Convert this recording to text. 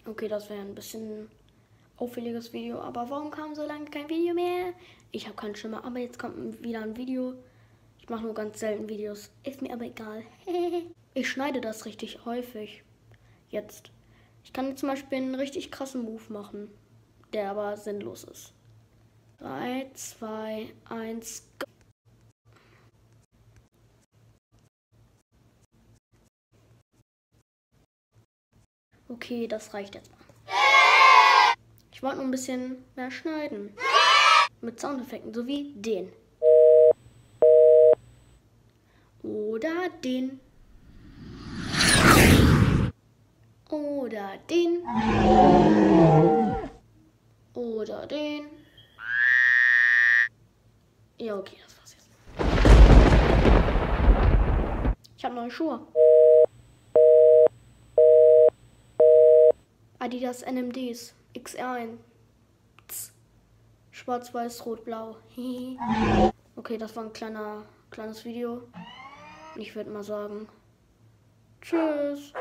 Okay, das wäre ein bisschen auffälliges Video. Aber warum kam so lange kein Video mehr? Ich habe keinen Schimmer, aber jetzt kommt wieder ein Video. Ich mache nur ganz selten Videos. Ist mir aber egal. Ich schneide das richtig häufig. Jetzt. Ich kann jetzt zum Beispiel einen richtig krassen Move machen, der aber sinnlos ist. 3, 2, 1, go. Okay, das reicht jetzt mal. Ich wollte nur ein bisschen mehr schneiden. Mit Soundeffekten, so wie den. Oder den. Oder den. Oder den. Ja, okay, das war's jetzt. Ich habe neue Schuhe. Adidas NMDs XR1. Schwarz, weiß, rot, blau. Okay, das war ein kleines Video. Und ich würde mal sagen, tschüss.